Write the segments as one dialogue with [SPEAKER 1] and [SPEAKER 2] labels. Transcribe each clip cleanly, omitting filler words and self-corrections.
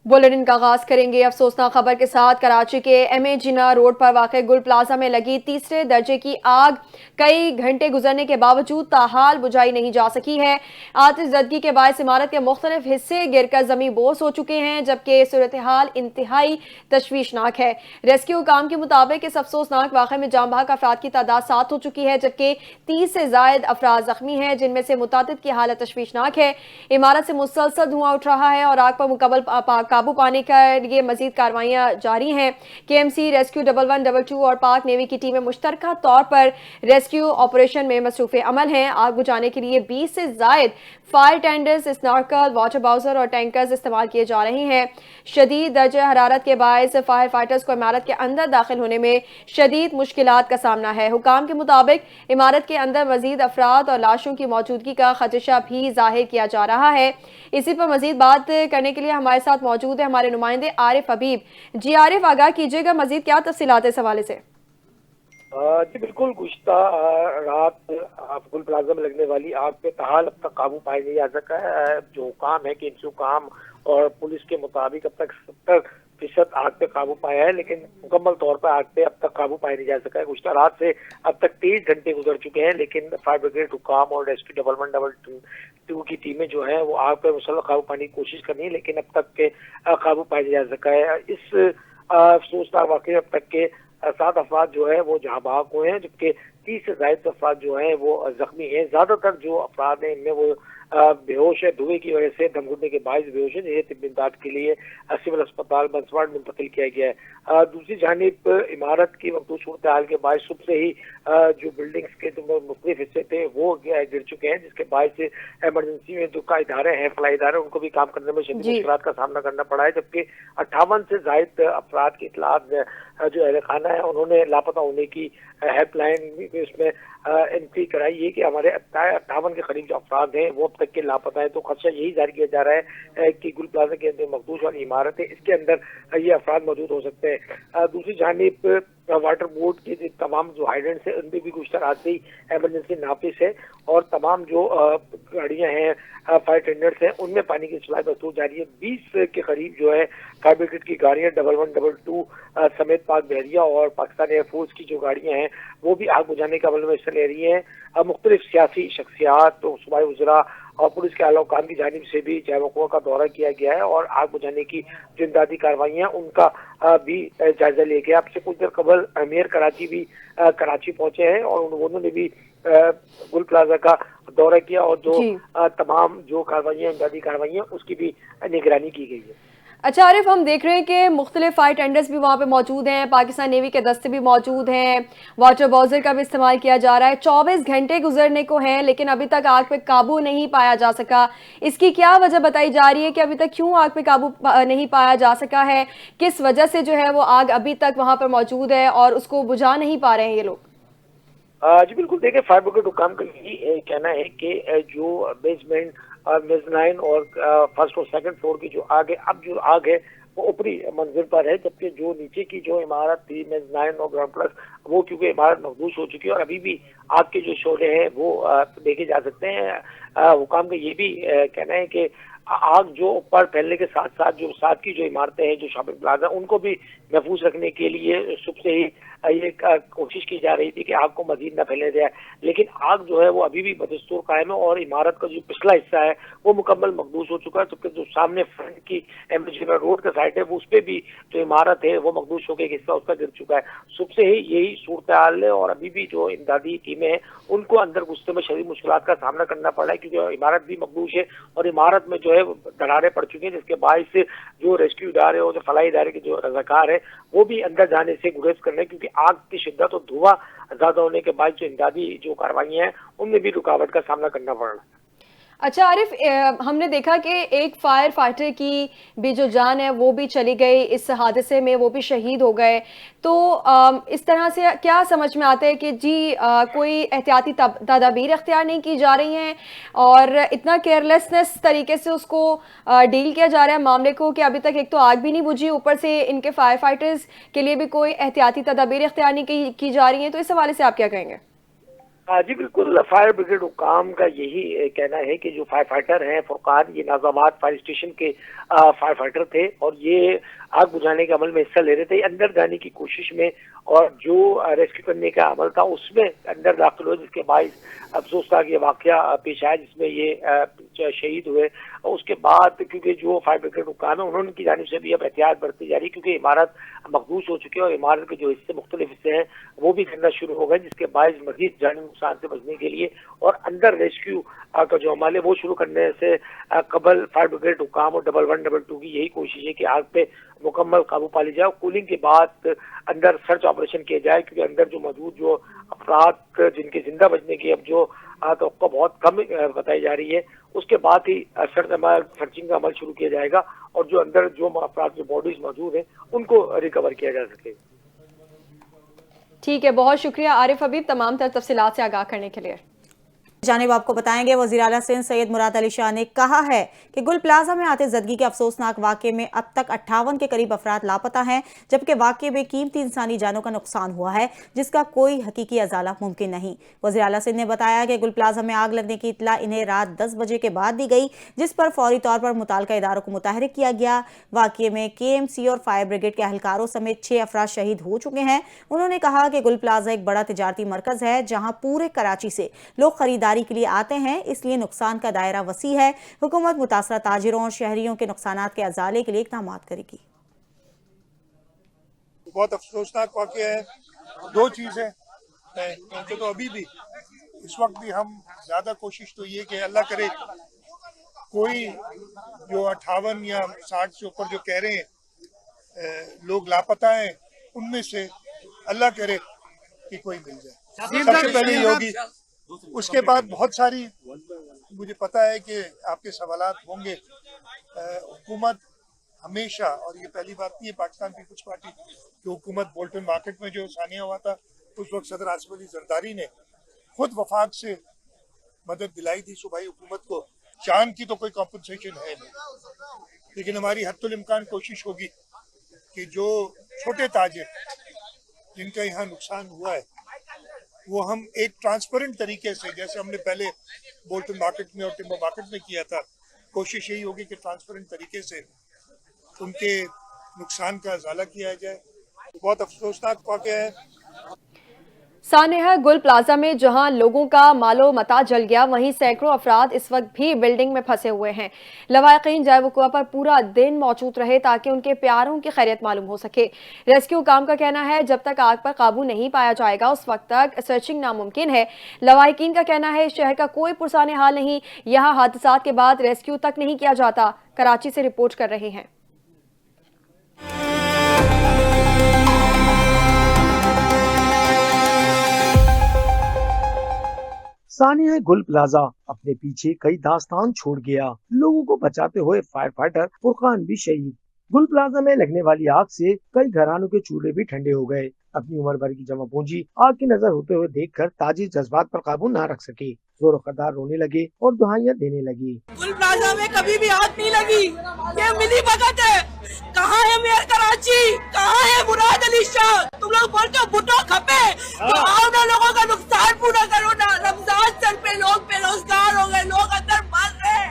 [SPEAKER 1] Bulletin का आगाज करेंगे अफसोसनाक खबर के साथ। कराची के एम.ए. जिन्ना रोड पर वाक़ गुल प्लाजा में लगी तीसरे दर्जे की आग कई घंटे गुजरने के बावजूद ताहाल बुझाई नहीं जा सकी है। आतिशज़दगी के बायस इमारत के मुख्तलिफ हिस्से गिरकर जमीन बोस हो चुके हैं, जबकि सूरत हाल इंतहाई तशवीशनाक है। रेस्क्यू हुकाम के मुताबिक इस अफसोसनाक वाक़े में जाँ बहक अफराद की तादाद 7 हो चुकी है, जबकि 30 से जायद अफराद जख्मी हैं, जिनमें से मुतादिद की हालत तशवीशनाक है। इमारत से मुसलसल धुआं उठ रहा है और आग पर मुकम्मल काबू पाने के लिए मजीद कार्रवाइयां जारी हैं। केएमसी, रेस्क्यू 1112 और पाक नेवी की टीमें मुश्तरका तौर पर रेस्क्यू ऑपरेशन में मसरूफ़ अमल हैं। आग बुझाने के लिए 20 से जायद fire tenders, snorkel, water bowser और टैंकर्स इस्तेमाल किए जा रहे हैं। शदीद दर्जे हरारत के बायस फायर फाइटर्स को इमारत के अंदर दाखिल होने में शदीद मुश्किलात का सामना है। हुकाम के मुताबिक इमारत के अंदर मजीद अफराद और लाशों की मौजूदगी का खदशा भी जाहिर किया जा रहा है। इसी पर मजीद बात करने के लिए हमारे साथ मौजूद है हमारे नुमाइंदे आरिफ हबीब। जी आरिफ, आगाह कीजिएगा, मजीद क्या तफसीलात इस हवाले से?
[SPEAKER 2] जी बिल्कुल, गुज़िश्ता रात गुल प्लाजा में लगने वाली आग पे ताहाल अब तक काबू पाया नहीं जा सका है। जो हुकाम है कि हुकाम और पुलिस के मुताबिक अब तक 70% आग पे काबू पाया है, लेकिन मुकम्मल तौर पर आग पे अब तक काबू पाया नहीं जा सका है। गुज़िश्ता रात से अब तक 23 घंटे गुजर चुके हैं, लेकिन फायर ब्रिगेड, हुकाम और रेस्क्यू 1112 की टीमें जो है वो आग पे मुसल्सल काबू पाने की कोशिश कर रही है, लेकिन अब तक के काबू पाया नहीं जा सका है। इस अफसोसनाक वाक़े अब तक के 7 अफराद जो है वो जहाँ बहक हुए हैं, जबकि 30 से ज्यादा अफराद जो हैं वो जख्मी हैं। ज्यादातर जो अफराद हैं इनमें वो बेहोश है, धुएं की वजह से दम घुटने के बायस बेहोश है, जिन्हें तिब्बी इमदाद के लिए सिविल अस्पताल बंसवाड़ मुंतकिल किया गया है। दूसरी जानिब इमारत की मखदूस सूरत हाल के बायस सुबह से ही जो बिल्डिंग्स के जो मुख्तलिफ हिस्से थे वो गिर चुके हैं, जिसके बायस इमरजेंसी में जो का इदारे हैं, फलाई इदारे, उनको भी काम करने में शदीद मुश्किलात का सामना करना पड़ा है। जबकि 58 से जायद अफराद की इतलात जो अहल खाना है उन्होंने लापता होने की हेल्पलाइन उसमें एंट्री कराई है कि हमारे 58 के करीब जो अफराद हैं वो अब तक के लापता है। तो खदशा यही जारी किया जा रहा है कि गुल प्लाजा के अंदर मखदूस वाली इमारत है, इसके अंदर ये अफराद मौजूद हो सकते हैं। दूसरी जानिब वाटर बोर्ड के तमाम जो हाइडेंट्स हैं उनपे भी गुज़िश्ता रात से ही एमरजेंसी नाफिस है और तमाम जो गाड़ियां हैं, फायर टेंडर्स हैं, उनमें पानी की सप्लाई बतौर जारी है। 20 के करीब जो है फायर ब्रिगेड की गाड़ियां 1112 समेत पाक बहरिया और पाकिस्तान एयरफोर्स की जो गाड़ियां हैं वो भी आग बुझाने के अमल में हिस्सा ले रही हैं। मुख्तलिफ सियासी शख्सियात, तो सूबाई वज़रा और पुलिस के आला काम की जानिब से भी जैवकुआ का दौरा किया गया है और आग बुझाने की जो इमदादी कार्रवाइयाँ उनका भी जायजा लिया गया। आपसे कुछ देर कबल मेयर कराची भी कराची पहुंचे हैं और उन्होंने भी गुल प्लाजा का दौरा किया और जो तमाम जो कार्रवाइयाँ, इमदादी कार्रवाइयाँ, उसकी भी निगरानी की गई है।
[SPEAKER 1] अच्छा आरिफ, हम देख रहे हैं कि मुख्तलिफ फायर टेंडर्स भी वहाँ पे मौजूद हैं, पाकिस्तान नेवी के दस्ते भी मौजूद हैं, वाटर बाउजर का भी इस्तेमाल किया जा रहा है। 24 घंटे गुजरने को हैं, लेकिन अभी तक आग पे काबू नहीं पाया जा सका। इसकी क्या वजह बताई जा रही है कि अभी तक क्यों आग पे काबू नहीं पाया जा सका है? किस वजह से जो है वो आग अभी तक वहाँ पर मौजूद है और उसको बुझा नहीं पा रहे हैं ये लोग?
[SPEAKER 2] जी बिल्कुल, देखिए फायर ब्रिगेड हुकाम का यही कहना है कि जो बेसमेंट और मेजनाइन और फर्स्ट और सेकंड फ्लोर की जो आग है, अब जो आग है वो ऊपरी मंजिल पर है, जबकि जो नीचे की जो इमारत थी मेजनाइन और ग्राउंड प्लस, वो क्योंकि इमारत मखदूस हो चुकी है और अभी भी आग के जो शोले हैं वो देखे जा सकते हैं। हुकाम का ये भी कहना है कि आग जो ऊपर फैलने के साथ साथ जो साथ की जो इमारतें हैं, जो शॉपिंग प्लाजा, उनको भी महफूज रखने के लिए सुबह से ही ये कोशिश की जा रही थी कि आग को मजीद न फैलने दिया, लेकिन आग जो है वो अभी भी बदस्तूर कायम है और इमारत का जो पिछला हिस्सा है वो मुकम्मल मखदूस हो चुका है। जबकि जो सामने फ्रंट की एमजी रोड का साइड है वो उस पर भी जो इमारत है वो मखदूस होकर एक हिस्सा उसका गिर चुका है। सुबह से ही यही सूरत हाल है और अभी भी जो इमदादी टीमें हैं उनको अंदर घुसने में शदीद मुश्किलात का सामना करना पड़ रहा है, क्योंकि इमारत भी मखदूस है और इमारत में जो है दरारें पड़ चुकी हैं, जिसके बायस से जो रेस्क्यू इदारे और जो फलाई इदारे के जो रजाकार है वो भी अंदर जाने से गुरेज कर रहे हैं, क्योंकि आग की शिद्दत और धुआं ज्यादा होने के बाद जो इमदादी जो कार्रवाइयां हैं उनमें भी रुकावट का सामना करना पड़ रहा है।
[SPEAKER 1] अच्छा आरिफ, हमने देखा कि एक फायर फाइटर की भी जो जान है वो भी चली गई इस हादसे में, वो भी शहीद हो गए। तो इस तरह से क्या समझ में आता है कि जी कोई एहतियाती तदाबीर इख्तियार नहीं की जा रही हैं और इतना केयरलेसनेस तरीके से उसको डील किया जा रहा है मामले को कि अभी तक एक तो आग भी नहीं बुझी, ऊपर से इनके फायर फाइटर्स के लिए भी कोई एहतियाती तदाबीर इख्तियार नहीं की जा रही हैं। तो इस हवाले से आप क्या कहेंगे?
[SPEAKER 2] जी बिल्कुल, फायर ब्रिगेड हुकाम का यही कहना है कि जो फायर फाइटर हैं फुरकान, ये नाजाबाद फायर स्टेशन के फायर फाइटर थे और ये आग बुझाने के अमल में हिस्सा ले रहे थे। अंदर जाने की कोशिश में और जो रेस्क्यू करने का अमल था उसमें अंदर दाखिल हुए, जिसके बायस अफसोसनाक ये वाकया पेश आया जिसमें ये शहीद हुए। और उसके बाद क्योंकि जो फायर ब्रिगेड हुकाम है उन्होंने की जानिब से भी अब एहतियात बरती जा रही है, क्योंकि इमारत मखदूश हो चुकी है और इमारत के जो हिस्से मुख्तलिफ हिस्से हैं वो भी गिरना शुरू हो गए, जिसके बायस मजीद जानी नुकसान से बचने के लिए और अंदर रेस्क्यू का जो अमल है वो शुरू करने से कबल फायर ब्रिगेड हुकाम और 112 की यही कोशिश है कि आग पे मुकम्मल काबू पा ली जाए और कूलिंग के बाद अंदर सर्च ऑपरेशन किया जाए, क्योंकि अंदर जो मौजूद जो अफराद जिनके जिंदा बचने की अब जो तो बहुत कम बताई जा रही है, उसके बाद ही सर्चिंग का अमल शुरू किया जाएगा और जो अंदर जो अफराद जो बॉडीज मौजूद हैं उनको रिकवर किया जा सके।
[SPEAKER 1] ठीक है, बहुत शुक्रिया आरिफ हबीब तमाम तर तफसीलात से आगाह करने के लिए।
[SPEAKER 3] जानिब आपको बताएंगे वज़ीर आला सिंध सैयद मुराद अली शाह ने कहा है कि गुल प्लाजा में आतिशज़दगी के अफसोसनाक वाक़े में अब तक 58 के करीब अफराद लापता हैं, जबकि वाक़े में कीमती इंसानी जानों का नुकसान हुआ है जिसका कोई हकीकी अज़ाला मुमकिन नहीं। वज़ीर आला सिंध ने बताया कि गुल प्लाजा में आग लगने की इत्तला इन्हें रात 10 बजे के बाद दी गई, जिस पर फौरी तौर पर मुताल्लिका इदारों को मुतहरिक किया गया। वाक़े में KMC और फायर ब्रिगेड के अहलकारों समेत 6 अफराद शहीद हो चुके हैं। उन्होंने कहा कि गुल प्लाजा एक बड़ा तिजारती मरकज़ है जहाँ पूरे कराची से लोग खरीदारी के लिए आते हैं, इसलिए नुकसान का दायरा वसी है। हुकूमत मुतासरा ताजिरों और शहरियों के नुकसानात के अजाले के लिए इक़दाम करेगी।
[SPEAKER 4] बहुत अफसोसनाक वाक़या है। दो चीज़ें हैं क्योंकि तो अभी भी इस वक्त भी हम ज़्यादा कोशिश तो ये कि अल्लाह करे कोई जो 58 या 60 से ऊपर जो कह रहे हैं लोग लापता हैं, उनमें से अल्लाह करे कि कोई मिल जाए, सबसे पहले ये होगी। उसके बाद बहुत सारी मुझे पता है कि आपके सवालात होंगे। हुकूमत हमेशा, और ये पहली बात नहीं है पाकिस्तान पीपल्स पार्टी की हुकूमत बोल्टन मार्केट में जो सानिया हुआ था उस वक्त सदर आसिफ अली जरदारी ने खुद वफाक से मदद दिलाई थी सूबाई हुकूमत को। चांद की तो कोई कॉम्पनसेशन है नहीं, लेकिन हमारी हद्दुल इम्कान कोशिश होगी कि जो छोटे ताजिर जिनका यहाँ नुकसान हुआ है वो हम एक ट्रांसपेरेंट तरीके से, जैसे हमने पहले बोल्टन मार्केट में और टिम्बर मार्केट में किया था, कोशिश यही होगी कि ट्रांसपेरेंट तरीके से उनके नुकसान का अजाला किया जाए। बहुत अफसोसनाक वाक़या है।
[SPEAKER 1] सानेहा गुल प्लाजा में जहां लोगों का मालो मता जल गया, वहीं सैकड़ों अफराद इस वक्त भी बिल्डिंग में फंसे हुए हैं। लवाहिकीन जाए वक़ुआ पर पूरा दिन मौजूद रहे ताकि उनके प्यारों की खैरियत मालूम हो सके। रेस्क्यू काम का कहना है जब तक आग पर काबू नहीं पाया जाएगा उस वक्त तक सर्चिंग नामुमकिन है। लवाहिकीन का कहना है शहर का कोई पुरसाने हाल नहीं, यहाँ हादसा के बाद रेस्क्यू तक नहीं किया जाता। कराची से रिपोर्ट कर रहे हैं।
[SPEAKER 5] सानिया गुल प्लाजा अपने पीछे कई दास्तान छोड़ गया। लोगों को बचाते हुए फायर फाइटर फुरकान भी शहीद। गुल प्लाजा में लगने वाली आग से कई घरानों के चूल्हे भी ठंडे हो गए। अपनी उम्र भर की जमा पूंजी आग की नजर होते हुए देखकर ताजिर जज्बात पर काबू न रख सके, जोर कदार रोने लगे और दुहाइयां देने लगी।
[SPEAKER 6] गुल प्लाजा में कभी भी आग नहीं लगी, ये मिली भगत है। कहाँ है मेयर कराची, कहाँ है मुराद अली शाह? तुम लोग बोलते हो भुट्टो खपे, तो आओ ना लोगों का नुकसान पूरा करो ना। रमजान सर पे लोग बेरोजगार हो गए, लोग अंदर मर रहे,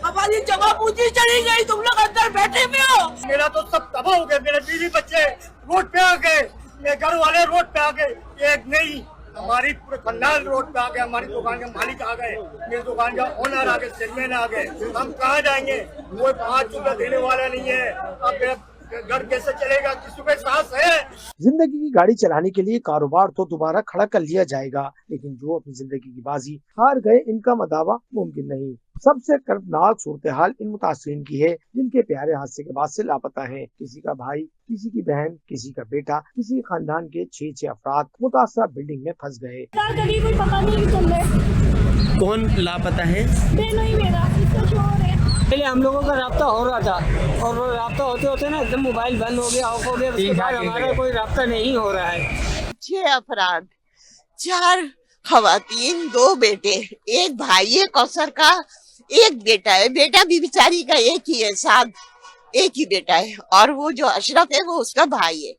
[SPEAKER 6] हमारी जमा पूंजी चली गई, तुम लोग अंदर बैठे हुए हो।
[SPEAKER 7] मेरा तो सब तबाह हो गया, मेरे बीवी बच्चे रोड पे आ गए, मेरे घर वाले रोड पे आ गए, एक नहीं हमारी पूरे खानदान रोड पे आ गए, हमारी दुकान के मालिक आ गए, मेरी दुकान का ओनर आ गए, चेयरमैन आ गए। हम कहाँ जाएंगे? कोई 5 रुपया देने वाला नहीं है। अब मेरा घर कैसे चलेगा? किसी पे सांस है?
[SPEAKER 5] जिंदगी की गाड़ी चलाने के लिए कारोबार तो दोबारा खड़ा कर लिया जाएगा, लेकिन जो अपनी जिंदगी की बाजी हार गए इनका मदावा मुमकिन नहीं। सबसे कर्बनाक सूरत हाल इन मुतासरीन की है जिनके प्यारे हादसे के बाद से लापता हैं। किसी का भाई, किसी की बहन, किसी का बेटा, किसी खानदान के 6 अफराद मुतासरा बिल्डिंग में फंस गए।
[SPEAKER 6] कोई पता नहीं
[SPEAKER 8] कौन लापता है?
[SPEAKER 6] पहले हम लोगों का राब्ता हो रहा था और राब्ता होते होते ना एकदम मोबाइल बंद हो गया, ऑफ हो गया। उसके बाद हमारा कोई राब्ता नहीं हो रहा है।
[SPEAKER 9] 6 अफराद, 4 खवातीन, 2 बेटे, एक भाई है कौसर का, एक बेटा है। बेटा भी बेचारी का एक ही है, साथ एक ही बेटा है, और वो जो अशरफ है वो उसका भाई है।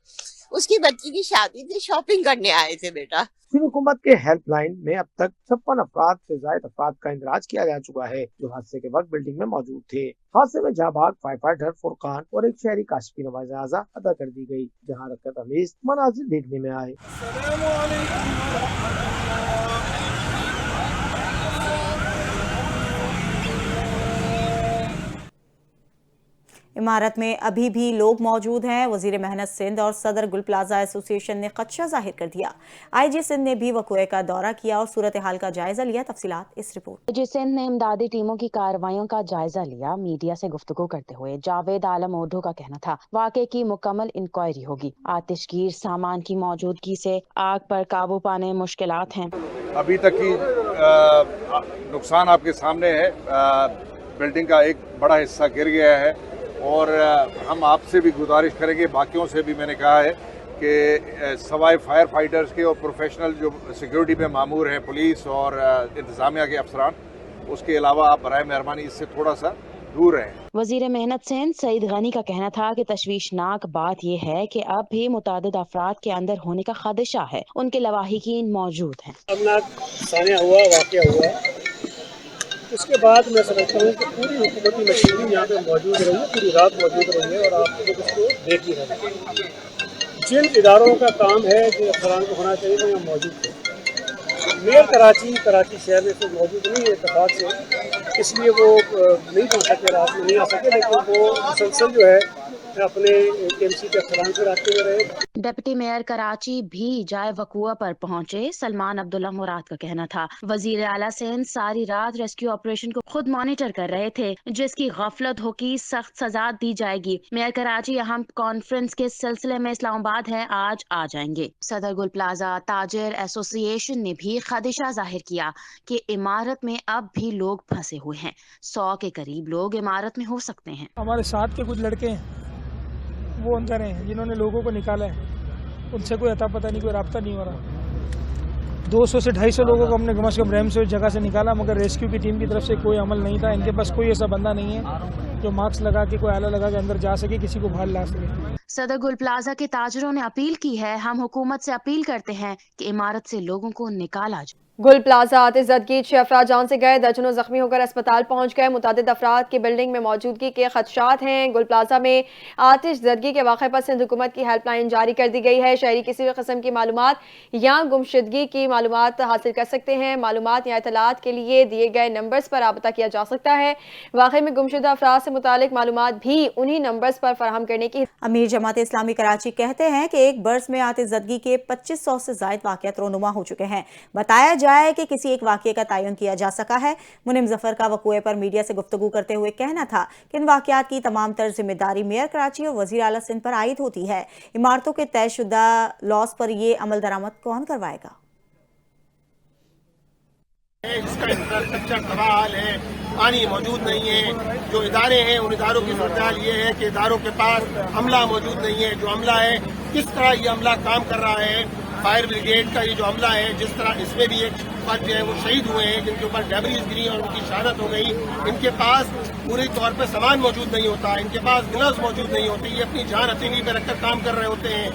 [SPEAKER 9] اس کی بچی کی شادی تھی, شاپنگ کرنے آئے تھے بیٹا.
[SPEAKER 5] چین حکومت کے ہیلپ لائن میں اب تک 56 افراد سے زائد افراد کا اندراج کیا جا چکا ہے جو حادثے کے وقت بلڈنگ میں موجود تھے. حادثے میں جاں بحق فائر فائٹر فرقان اور ایک شہری کاشف کی نماز جنازہ ادا کر دی گئی جہاں حرکت امیز مناظر دیکھنے میں آئے.
[SPEAKER 3] عمارت میں ابھی بھی لوگ موجود ہیں. وزیر محنت سندھ اور صدر گل پلازا ایسوسی ایشن نے خدشہ ظاہر کر دیا. آئی جی سندھ نے بھی وقوع کا دورہ کیا اور صورتحال کا جائزہ لیا. تفصیلات اس رپورٹ.
[SPEAKER 8] آئی جی سندھ نے امدادی ٹیموں کی کارروائیوں کا جائزہ لیا. میڈیا سے گفتگو کرتے ہوئے جاوید عالم اوڈھو کا کہنا تھا واقعے کی مکمل انکوائری ہوگی. آتش گیر سامان کی موجودگی سے آگ پر قابو پانے مشکلات ہیں.
[SPEAKER 10] ابھی تک کی نقصان آپ کے سامنے ہے. بلڈنگ کا ایک بڑا حصہ گر گیا ہے اور ہم آپ سے بھی گزارش کریں گے, باقیوں سے بھی میں نے کہا ہے کہ سوائے فائر فائٹرز کے اور پروفیشنل جو سیکیورٹی میں مامور ہیں, پولیس اور انتظامیہ کے افسران, اس کے علاوہ آپ برائے مہربانی اس سے تھوڑا سا دور رہیں.
[SPEAKER 8] وزیر محنت سندھ سعید غنی کا کہنا تھا کہ تشویشناک بات یہ ہے کہ اب بھی متعدد افراد کے اندر ہونے کا خدشہ ہے. ان کے لواحقین موجود ہیں.
[SPEAKER 7] سانحہ ہوا, واقعہ ہوا, اس کے بعد میں سمجھتا ہوں کہ پوری حکومتی مشینری یہاں پہ موجود رہی ہے, پوری رات موجود رہی ہے اور آپ لوگ اس کو دیکھ ہی رہے ہیں. جن اداروں کا کام ہے جو افسران کو ہونا چاہیے وہ یہاں موجود تھے. میئر کراچی شہر میں سے موجود نہیں ہے اتفاق سے, اس لیے وہ نہیں پہنچ سکے, رات میں نہیں آ سکے, لیکن وہ مسلسل جو ہے اپنے کے ایم سی کے افسران سے رابطے میں رہے.
[SPEAKER 8] ڈپٹی میئر کراچی بھی جائے وقوع پر پہنچے. سلمان عبداللہ مراد کا کہنا تھا وزیر اعلیٰ سندھ ساری رات ریسکیو آپریشن کو خود مانیٹر کر رہے تھے. جس کی غفلت ہو کی سخت سزا دی جائے گی. میئر کراچی اہم کانفرنس کے سلسلے میں اسلام آباد ہے, آج آ جائیں گے. صدر گل پلازا تاجر ایسوسی ایشن نے بھی خدشہ ظاہر کیا کہ عمارت میں اب بھی لوگ پھنسے ہوئے ہیں. 100 کے قریب لوگ عمارت میں ہو سکتے ہیں.
[SPEAKER 11] ہمارے ساتھ کے کچھ لڑکے ہیں وہ اندر ہیں جنہوں نے لوگوں کو نکالا ہے, ان سے کوئی اتا پتہ نہیں, کوئی رابطہ نہیں ہو رہا. 200 سے 250 لوگوں کو ہم نے کم از کم رحم سے اس جگہ سے نکالا, مگر ریسکیو کی ٹیم کی طرف سے کوئی عمل نہیں تھا. ان کے پاس کوئی ایسا بندہ نہیں ہے جو ماسک لگا کے, کوئی آلہ لگا کے اندر جا سکے, کسی کو باہر لا سکے.
[SPEAKER 8] صدر گل پلازا کے تاجروں نے اپیل کی ہے, ہم حکومت سے اپیل کرتے ہیں کہ عمارت سے لوگوں کو نکالا جائے.
[SPEAKER 1] گل پلازا آتش زدگی 6 افراد جان سے گئے, درجنوں زخمی ہو کر اسپتال پہنچ گئے. متعدد افراد کی بلڈنگ میں موجودگی کے خدشات ہیں. گل پلازا میں آتش زدگی کے واقعے پر سندھ حکومت کی ہیلپ لائن جاری کر دی گئی ہے. شہری کسی بھی قسم کی معلومات یا گمشدگی کی معلومات حاصل کر سکتے ہیں. معلومات یا اطلاعات کے لیے دیے گئے نمبرز پر رابطہ کیا جا سکتا ہے. واقعے میں گمشدہ افراد سے متعلق معلومات بھی انہی نمبرز پر فراہم کرنے کی.
[SPEAKER 3] امیر جماعت اسلامی کراچی کہتے ہیں کہ ایک برس میں آتش زدگی کے 2500 سے زائد واقعات رونما ہو چکے ہیں. بتایا جائے کہ کسی ایک واقعے کا تعین کیا جا سکا ہے. منم ظفر کا وقوع پر میڈیا سے گفتگو کرتے ہوئے کہنا تھا کہ ان واقعات کی تمام تر ذمہ داری میئر کراچی اور وزیر اعلیٰ سندھ پر عائد ہوتی ہے. عمارتوں کے طے شدہ لاس پر یہ عمل درآمد کون کروائے گا؟
[SPEAKER 7] اس کا انفراسٹرکچر تباہ حال ہے, پانی موجود نہیں ہے. جو ادارے ہیں ان اداروں کی صورتحال یہ ہے کہ اداروں کے پاس عملہ موجود نہیں ہے. جو عملہ ہے کس طرح یہ عملہ کام کر رہا ہے. فائر بریگیڈ کا یہ جو عملہ ہے, جس طرح اس میں بھی ایک فرد جو ہے وہ شہید ہوئے ہیں جن کے اوپر ڈیبریز گری اور ان کی شہادت ہو گئی. ان کے پاس پوری طور پہ سامان موجود نہیں ہوتا, ان کے پاس گلوز موجود نہیں ہوتے. یہ اپنی جان ہتھیلی پہ رکھ کر کام کر رہے ہوتے ہیں.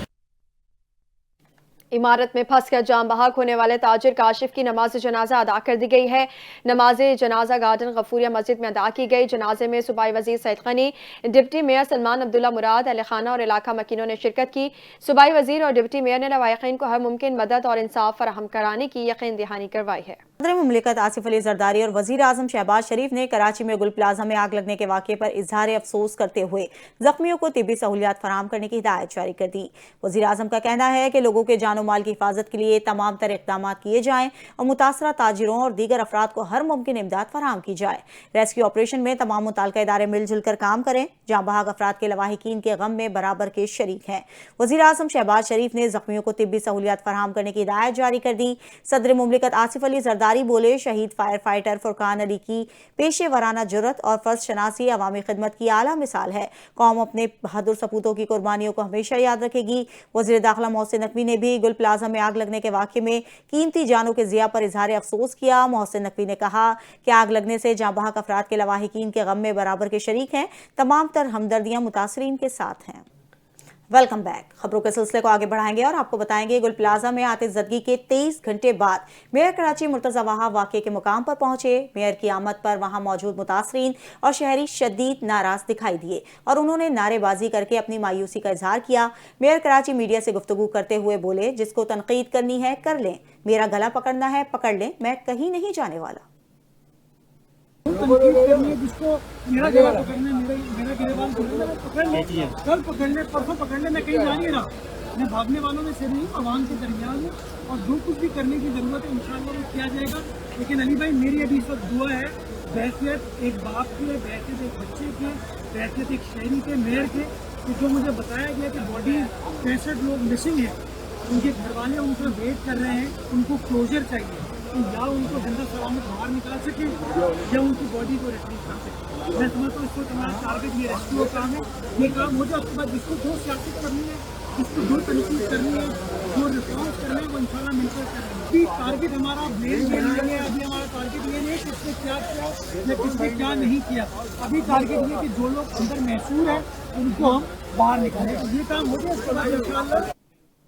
[SPEAKER 1] عمارت میں پھنس کر جاں بحق ہونے والے تاجر کاشف کی نماز جنازہ ادا کر دی گئی ہے. نماز جنازہ گارڈن غفوریہ مسجد میں ادا کی گئی. جنازے میں صوبائی وزیر سعید غنی, ڈپٹی میئر سلمان عبداللہ مراد, اہل خانہ اور علاقہ مکینوں نے شرکت کی. صوبائی وزیر اور ڈپٹی میئر نے لواحقین کو ہر ممکن مدد اور انصاف فراہم کرانے کی یقین دہانی کروائی ہے.
[SPEAKER 3] صدر مملکت آصف علی زرداری اور وزیر اعظم شہباز شریف نے کراچی میں گل پلازا میں آگ لگنے کے واقعے پر اظہار افسوس کرتے ہوئے زخمیوں کو طبی سہولیات فراہم کرنے کی ہدایت جاری کر دی. وزیر اعظم کا کہنا ہے کہ لوگوں کے جان و مال کی حفاظت کے لیے تمام تر اقدامات کیے جائیں اور متاثرہ تاجروں اور دیگر افراد کو ہر ممکن امداد فراہم کی جائے. ریسکیو آپریشن میں تمام متعلقہ ادارے مل جل کر کام کریں. جاں بحق افراد کے لواحقین کے غم میں برابر کے شریک ہیں. وزیر اعظم شہباز شریف نے زخمیوں کو طبی سہولیات فراہم کرنے کی ہدایت جاری کر دی. صدر مملکت آصف علی زرداری بولے, شہید فائر فائٹر فرقان علی کی پیشے ورانہ جرت اور فرض شناسی عوامی خدمت کی اعلیٰ مثال ہے. قوم اپنے بہادر سپوتوں کی قربانیوں کو ہمیشہ یاد رکھے گی. وزیر داخلہ محسن نقوی نے بھی گل پلازا میں آگ لگنے کے واقعے میں قیمتی جانوں کے ضیاع پر اظہار افسوس کیا. محسن نقوی نے کہا کہ آگ لگنے سے جاں بحق افراد کے لواحقین کے غم میں برابر کے شریک ہیں. تمام تر ہمدردیاں متاثرین کے ساتھ ہیں. Welcome back. खबरों के सिलसिले को आगे बढ़ाएंगे और आपको बताएंगे गुल प्लाजा में आतिशज़दगी के 23 घंटे बाद मेयर कराची मुर्तज़ा वहाब वाक़े के मुकाम पर पहुंचे। मेयर की आमद पर वहां मौजूद मुतासरीन और शहरी शदीद नाराज दिखाई दिए और उन्होंने नारेबाजी करके अपनी मायूसी का इजहार किया। मेयर कराची मीडिया से गुफ्तगू करते हुए बोले, जिसको तनकीद करनी है कर लें, मेरा गला पकड़ना है पकड़ लें, मैं कहीं नहीं जाने वाला।
[SPEAKER 11] जिसको मेरा गला पकड़ने मेरा गिरबान पकड़ ले, कल पकड़ ले, परसों पकड़ ले, मैं कहीं जा नहीं रहा। मैं भागने वालों में से नहीं, आवाम के दरमियान हूँ और जो कुछ भी करने की जरूरत है इंशाअल्लाह वो किया जाएगा। लेकिन अली भाई, मेरी अभी इस वक्त दुआ है, बहसियत एक बाप की है, बहसियत एक बच्चे की, बहसियत एक शहरी के, मेयर के, कि जो मुझे बताया गया कि बॉडी 65 लोग मिसिंग है, उनके घर वाले उनका वेट कर रहे हैं, उनको क्लोजर चाहिए कि या उनको जिंदा सलामत बाहर निकाल सके या उनकी बॉडी को रिट्रीव कर सके। मैं समझता हूँ इसको हमारा टारगेट ये रेस्क्यू काम है। ये काम हो जाए, उसके बाद जिसको जो सियासत करनी है, जिसको जो तनकीद करनी है, जो रिस्पॉन्स करना है, वो इंशाल्लाह मिलकर करेंगे। अभी टारगेट हमारा ब्लेम ये नहीं है, अभी हमारा टारगेट ये नहीं है किसने क्या किया या किसने क्या नहीं किया। अभी टारगेट ये कि जो लोग अंदर महसूर है उनको हम बाहर निकालें। तो ये काम हो जाए, उसके बाद इंशाल्लाह।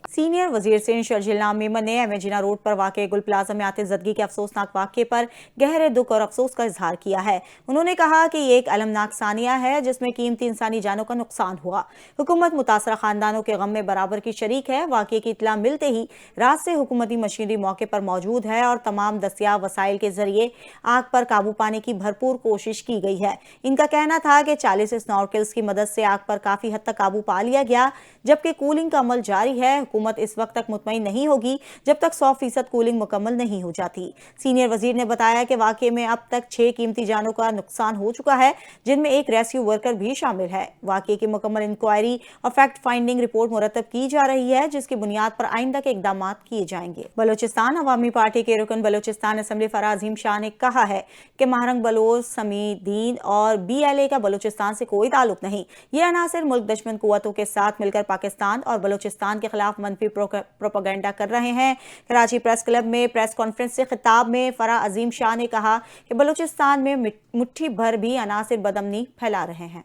[SPEAKER 3] सीनियर वजीर सिंध शर्जिल मेमन ने एम ए जिना रोड पर वाक़े गुल प्लाजा में आतिशज़दगी के अफसोसनाक वाक़े पर गहरे दुख और अफसोस का इजहार किया है। उन्होंने कहा कि ये एक अलमनाक सानिया है जिसमें कीमती इंसानी जानों का नुकसान हुआ। हुकूमत मुतासरा खानदानों के गम में बराबर की शरीक है। वाक़े की इत्तला मिलते ही रात से हुकूमती मशीनरी मौके पर मौजूद है और तमाम दस्तियाब वसाइल के जरिए आग पर काबू पाने की भरपूर कोशिश की गई है। इनका कहना था कि 40 स्नॉर्कल्स की मदद से आग पर काफ़ी हद तक काबू पा लिया गया, जबकि कूलिंग का अमल जारी है। हुकूमत इस वक्त तक मुतमईन नहीं होगी जब तक 100% कूलिंग मुकम्मल नहीं हो जाती। सीनियर वजीर ने बताया कि वाक़े में अब तक 6 कीमती जानों का नुकसान हो चुका है, जिनमें एक रेस्क्यू वर्कर भी शामिल है। वाक़े की मुकम्मल इंक्वायरी और फैक्ट फाइंडिंग रिपोर्ट मुरतब की जा रही है, जिसकी बुनियाद पर आइंदा के इकदाम किए जाएंगे। बलोचिस्तान अवामी पार्टी के रुकन बलोचिस्तान असम्बली फराज अज़ीम शाह ने कहा है कि महरंग बलोच, समीदीन और BLA का बलोचिस्तान से कोई ताल्लुक नहीं। ये अनासिर मुल्क दुश्मन कुव्वतों के साथ मिलकर पाकिस्तान और बलोचिस्तान के खिलाफ मनफी प्रोपेगेंडा कर रहे हैं। कराची प्रेस क्लब में प्रेस कॉन्फ्रेंस से खिताब में फराज अज़ीम शाह ने कहा कि बलूचिस्तान में मुट्ठी भर भी अनासिर बदअमनी फैला रहे हैं।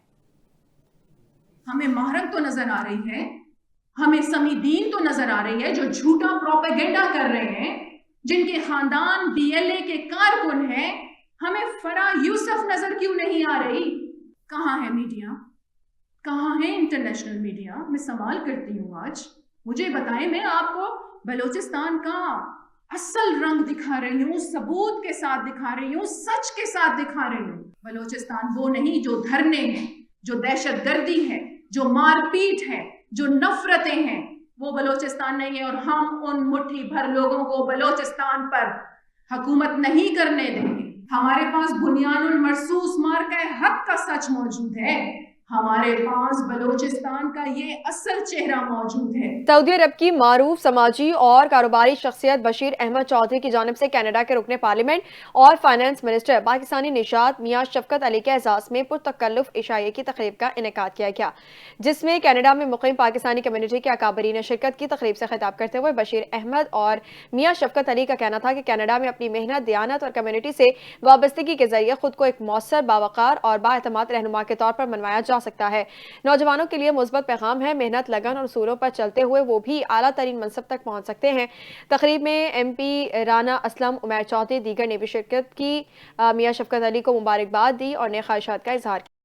[SPEAKER 12] हमें महरंग तो नजर आ रही है, हमें समीदीन तो नजर आ रही है जो झूठा प्रोपेगेंडा कर रहे हैं, जिनके खानदान BLA के कारकुन हैं। हमें फरा यूसुफ नजर क्यों नहीं आ रही? कहाँ है मीडिया, कहाँ है इंटरनेशनल मीडिया? मैं सवाल करती हूँ, आज मुझे बताएं, मैं आपको बलूचिस्तान का असल रंग दिखा रही हूँ, सबूत के साथ दिखा रही हूँ, सच के साथ दिखा रही हूँ। बलूचिस्तान वो नहीं जो धरने हैं, जो दहशतगर्दी है, जो मारपीट है, जो नफरतें हैं, वो बलूचिस्तान नहीं है। और हम उन मुट्ठी भर लोगों को बलूचिस्तान पर हुकूमत नहीं करने देंगे। हमारे पास बुनियानुल मरसूस मार्का हक का सच मौजूद है, हमारे पास बलूचिस्तान का ये असल चेहरा मौजूद है।
[SPEAKER 1] सऊदी अरब की मारूफ समाजी और कारोबारी शख्सियत बशीर अहमद चौधरी की जानिब से कनाडा के रुकने पार्लियामेंट और फाइनेंस मिनिस्टर पाकिस्तानी निशात मियां शफकत अली के एजाज़ में पुरतकल्लुफ इशाए की तकरीब का इनेकाद किया गया, जिसमें कनाडा में मुक़ीम पाकिस्तानी कम्युनिटी के अकाबरीन ने शिरकत की। तकरीब से खिताब करते हुए बशीर अहमद और मियां शफकत अली का कहना था कि कनाडा में अपनी मेहनत, दियानत और कम्युनिटी से वाबस्तगी के जरिए खुद को एक मौसर, बावकार और बाएतमाद रहनुमा के तौर पर मनवाया जा सकता है। नौजवानों के लिए मुस्बत पैगाम है, मेहनत, लगन और उसूलों पर चलते हुए वो भी आला तरीन मनसब तक पहुंच सकते हैं। तकरीब में MP राना असलम, उमैर चौधरी, दीगर ने भी शिरकत की। मियां शफकत अली को मुबारकबाद दी और नेक ख्वाहिशात का इजहार किया।